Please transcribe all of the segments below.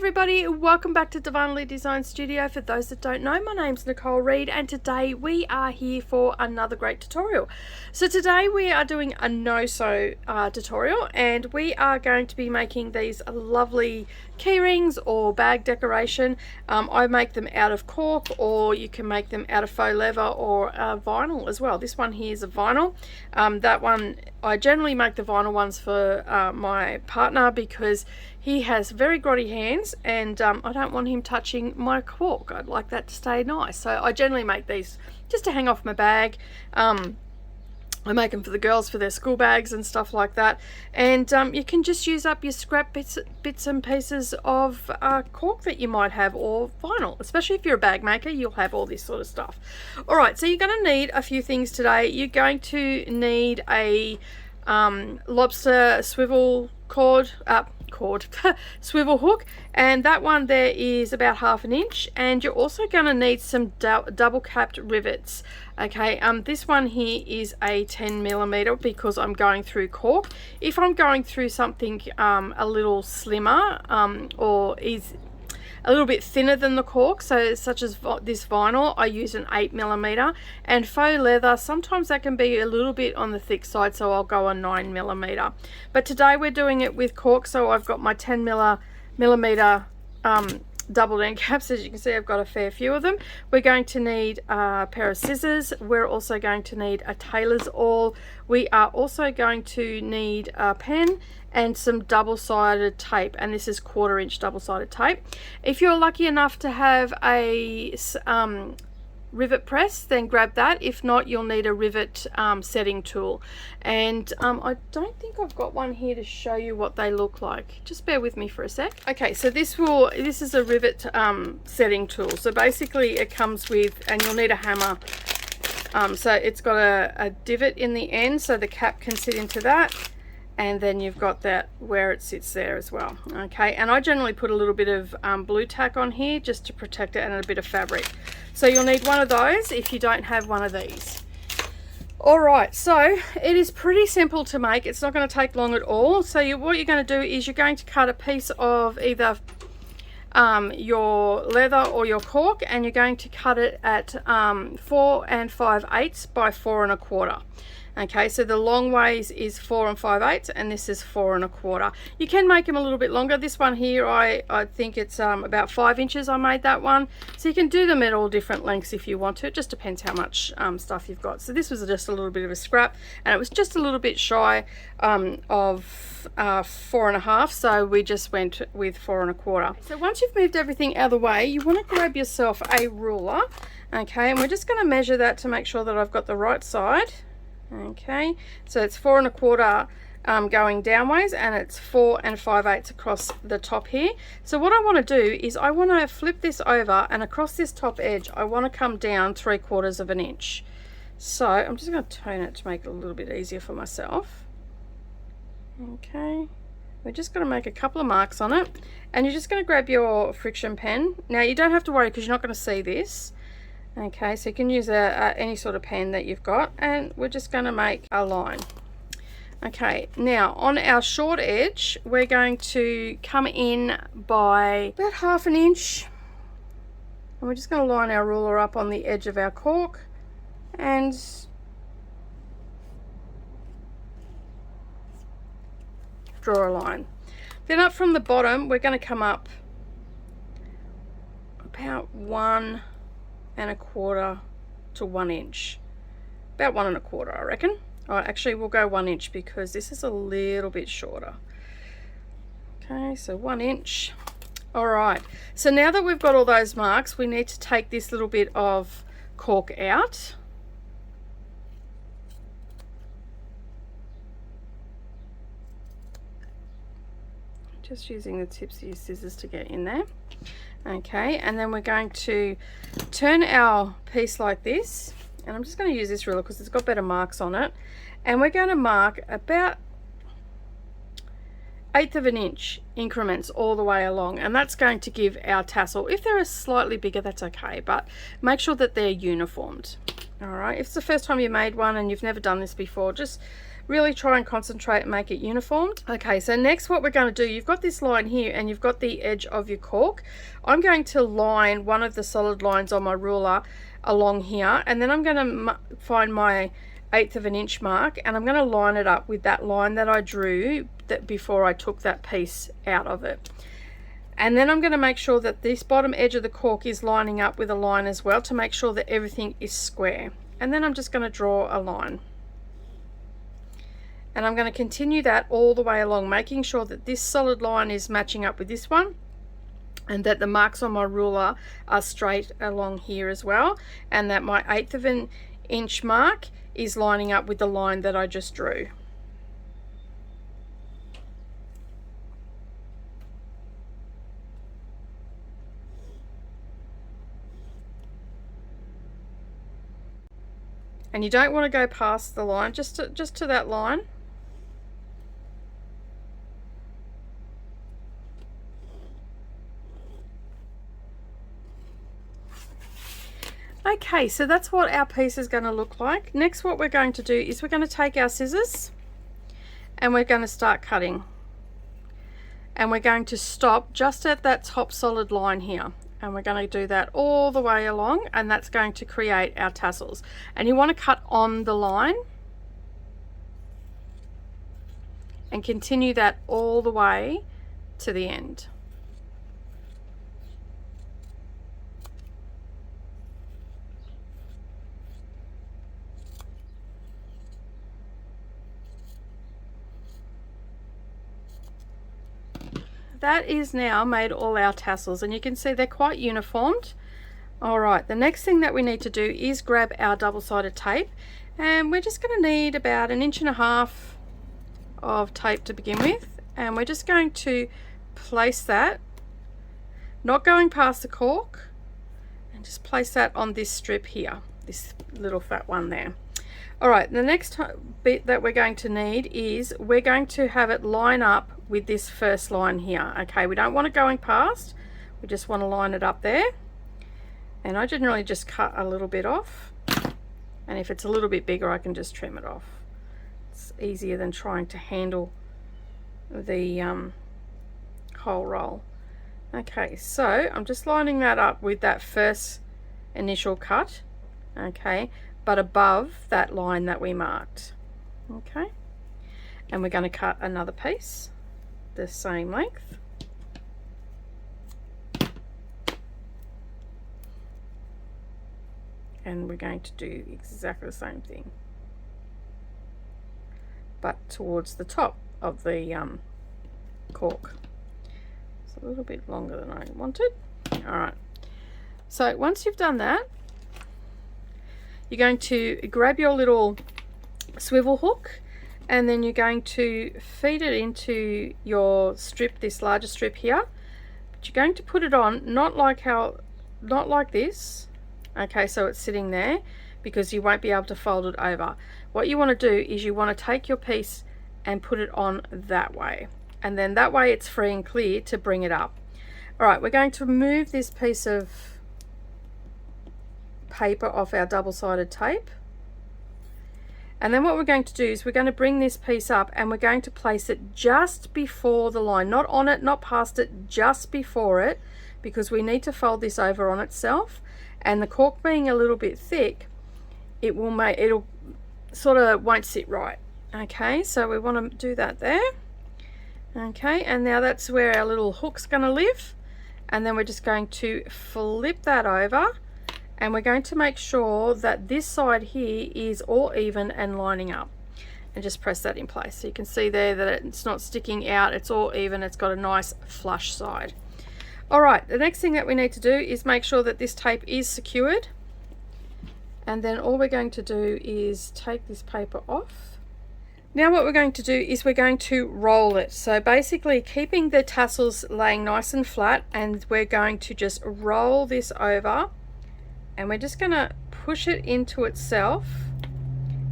everybody, welcome back to Darvanalee Designs Studio. For those that don't know, my name's Nicole Reed and today we are here for another great tutorial. So today we are doing a no-sew tutorial and we are going to be making these lovely key rings or bag decoration. I make them out of cork, or you can make them out of faux leather or vinyl as well. This one here is a vinyl. That one, I generally make the vinyl ones for my partner because he has very grotty hands and I don't want him touching my cork. I'd like that to stay nice. So I generally make these just to hang off my bag. I make them for the girls for their school bags and stuff like that. And you can just use up your scrap bits and pieces of cork that you might have, or vinyl. Especially if you're a bag maker, you'll have all this sort of stuff. Alright, so you're going to need a few things today. You're going to need a lobster swivel swivel hook, and that one there is about 1/2 inch, and you're also going to need some double capped rivets. Okay, this one here is a 10mm because I'm going through cork. If I'm going through something a little slimmer or is a little bit thinner than the cork, so such as this vinyl, I use an 8mm, and faux leather, sometimes that can be a little bit on the thick side, so I'll go a 9mm. But today we're doing it with cork, so I've got my 10mm double end caps. As you can see, I've got a fair few of them. We're going to need a pair of scissors. We're also going to need a tailor's awl. We are also going to need a pen and some double-sided tape, and this is 1/4 inch double-sided tape. If you're lucky enough to have a rivet press, then grab that. If not, you'll need a rivet setting tool, and I don't think I've got one here to show you what they look like. Just bear with me for a sec. Okay, so this is a rivet setting tool. So basically it comes with, and you'll need a hammer. So it's got a divot in the end so the cap can sit into that, and then you've got that where it sits there as well. Okay, and I generally put a little bit of blue tack on here just to protect it, and a bit of fabric. So you'll need one of those if you don't have one of these. Alright, so it is pretty simple to make. It's not going to take long at all. So what you're going to do is you're going to cut a piece of either your leather or your cork, and you're going to cut it at 4 5/8 by 4 1/4. Okay, so the long ways is 4 5/8, and this is 4 1/4. You can make them a little bit longer. This one here, I think it's about 5 inches. I made that one. So you can do them at all different lengths if you want to. It just depends how much stuff you've got. So this was just a little bit of a scrap, and it was just a little bit shy of 4 1/2. So we just went with 4 1/4. So once you've moved everything out of the way, you want to grab yourself a ruler. Okay, and we're just going to measure that to make sure that I've got the right side. Okay, so it's 4 1/4 going downwards, and it's 4 5/8 across the top here. So what I want to do is I want to flip this over, and across this top edge I want to come down 3/4 of an inch. So I'm just going to turn it to make it a little bit easier for myself. Okay, we're just going to make a couple of marks on it, and you're just going to grab your friction pen. Now you don't have to worry because you're not going to see this. Okay, so you can use any sort of pen that you've got, and we're just going to make a line. Okay, now on our short edge we're going to come in by about 1/2 inch, and we're just going to line our ruler up on the edge of our cork and draw a line. Then up from the bottom we're going to come up about 1 1/4 to 1 inch, about 1 1/4 I reckon. Actually we'll go 1 inch because this is a little bit shorter. Okay, so 1 inch. Alright, so now that we've got all those marks, we need to take this little bit of cork out. Just using the tips of your scissors to get in there. Okay, and then we're going to turn our piece like this, and I'm just going to use this ruler because it's got better marks on it, and we're going to mark about 1/8 of an inch increments all the way along, and that's going to give our tassel, if they're slightly bigger that's okay, but make sure that they're uniformed. Alright, if it's the first time you made one and you've never done this before, just really try and concentrate and make it uniform. Okay, so next what we're going to do, you've got this line here and you've got the edge of your cork. I'm going to line one of the solid lines on my ruler along here, and then I'm going to find my 1/8 of an inch mark, and I'm going to line it up with that line that I drew before I took that piece out of it. And then I'm going to make sure that this bottom edge of the cork is lining up with a line as well, to make sure that everything is square. And then I'm just going to draw a line. And I'm going to continue that all the way along, making sure that this solid line is matching up with this one, and that the marks on my ruler are straight along here as well, and that my 1/8 of an inch mark is lining up with the line that I just drew. And you don't want to go past the line, just to that line. Okay, so that's what our piece is going to look like. Next, what we're going to do is we're going to take our scissors and we're going to start cutting. And we're going to stop just at that top solid line here. And we're going to do that all the way along, and that's going to create our tassels. And you want to cut on the line and continue that all the way to the end. That is now made all our tassels, and you can see they're quite uniformed. Alright, the next thing that we need to do is grab our double-sided tape, and we're just going to need about 1.5 inches of tape to begin with, and we're just going to place that, not going past the cork, and just place that on this strip here, this little fat one there. Alright, the next bit that we're going to need is we're going to have it line up with this first line here. Okay, we don't want it going past, we just want to line it up there. And I generally just cut a little bit off, and if it's a little bit bigger I can just trim it off. It's easier than trying to handle the whole roll. Okay, so I'm just lining that up with that first initial cut, okay, but above that line that we marked. Okay, and we're going to cut another piece the same length. And we're going to do exactly the same thing, but towards the top of the cork. It's a little bit longer than I wanted. Alright, so once you've done that, you're going to grab your little swivel hook, and then you're going to feed it into your strip, this larger strip here, but you're going to put it on not like this, okay, so it's sitting there, because you won't be able to fold it over. What you want to do is you want to take your piece and put it on that way, and then that way it's free and clear to bring it up. Alright, we're going to remove this piece of paper off our double-sided tape, and then what we're going to do is we're going to bring this piece up, and we're going to place it just before the line, not on it, not past it, just before it, because we need to fold this over on itself. And the cork being a little bit thick, it'll sort of won't sit right. Okay, so we want to do that there. Okay, and now that's where our little hook's going to live, and then we're just going to flip that over, and we're going to make sure that this side here is all even and lining up, and just press that in place. So you can see there that it's not sticking out, it's all even, it's got a nice flush side. Alright, the next thing that we need to do is make sure that this tape is secured, and then all we're going to do is take this paper off. Now what we're going to do is we're going to roll it, so basically keeping the tassels laying nice and flat, and we're going to just roll this over, and we're just going to push it into itself,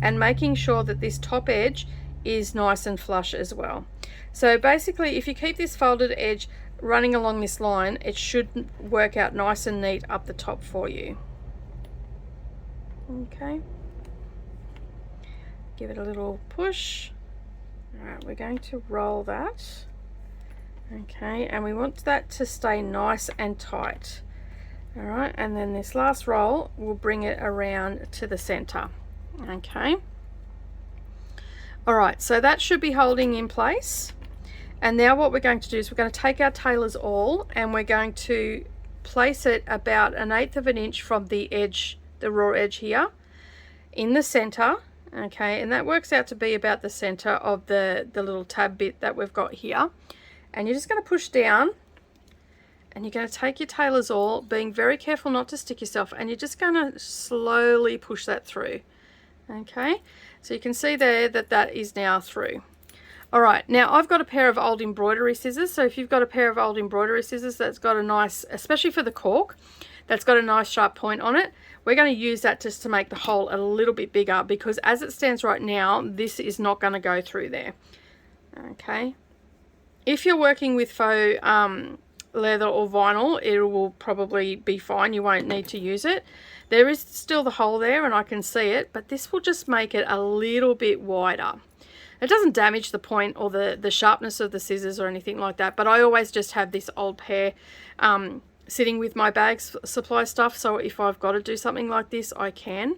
and making sure that this top edge is nice and flush as well. So basically if you keep this folded edge running along this line, it should work out nice and neat up the top for you. Okay, Give it a little push. All right, we're going to roll that. Okay, and we want that to stay nice and tight. All right, and then this last roll, we'll bring it around to the center. Okay. All right, so that should be holding in place. And now what we're going to do is we're going to take our tailor's awl and we're going to place it about 1/8 of an inch from the edge, the raw edge here, in the center. Okay, and that works out to be about the center of the little tab bit that we've got here. And you're just going to push down. And you're going to take your tailor's awl, being very careful not to stick yourself, and you're just going to slowly push that through. Okay, so you can see there that that is now through. All right, now I've got a pair of old embroidery scissors. So if you've got a pair of old embroidery scissors that's got a nice, especially for the cork, that's got a nice sharp point on it, we're going to use that just to make the hole a little bit bigger, because as it stands right now, this is not going to go through there. Okay, if you're working with faux leather or vinyl, it will probably be fine. You won't need to use it. There is still the hole there and I can see it, but this will just make it a little bit wider. It doesn't damage the point or the sharpness of the scissors or anything like that, but I always just have this old pair sitting with my bag supply stuff, so if I've got to do something like this, I can.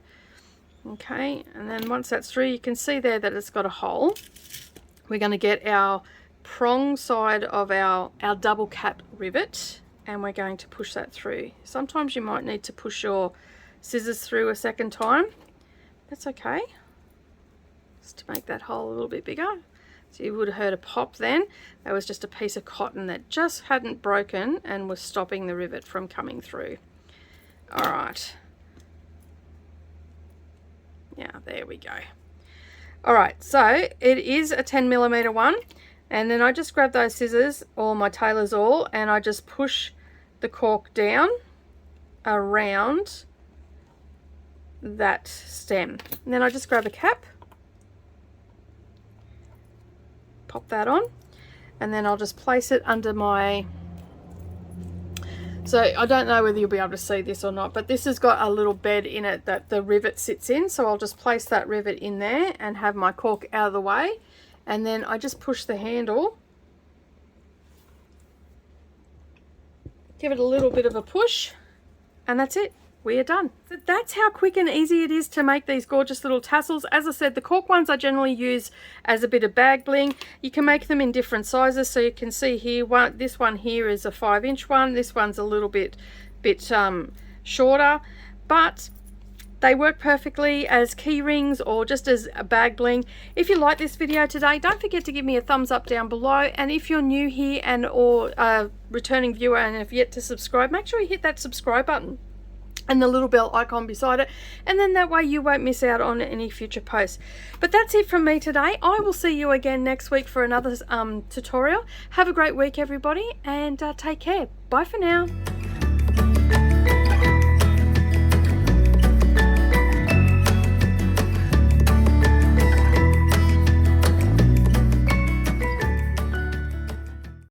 Okay, and then once that's through, you can see there that it's got a hole. We're going to get our prong side of our double cap rivet and we're going to push that through. Sometimes you might need to push your scissors through a second time. That's okay, just to make that hole a little bit bigger. So you would have heard a pop then. That was just a piece of cotton that just hadn't broken and was stopping the rivet from coming through. All right, yeah, there we go. All right, so it is a 10mm one. And then I just grab those scissors or my tailor's awl and I just push the cork down around that stem. And then I just grab a cap, pop that on, and then I'll just place it under my... So I don't know whether you'll be able to see this or not, but this has got a little bed in it that the rivet sits in. So I'll just place that rivet in there and have my cork out of the way. And then I just push the handle, give it a little bit of a push, and that's it. We are done. So that's how quick and easy it is to make these gorgeous little tassels. As I said, the cork ones I generally use as a bit of bag bling. You can make them in different sizes. So you can see here, this one here is a 5-inch one. This one's a little bit shorter, but they work perfectly as key rings or just as a bag bling. If you like this video today, don't forget to give me a thumbs up down below. And if you're new here and or a returning viewer and have yet to subscribe, make sure you hit that subscribe button and the little bell icon beside it, and then that way you won't miss out on any future posts. But that's it from me today. I will see you again next week for another tutorial. Have a great week, everybody, and take care. Bye for now.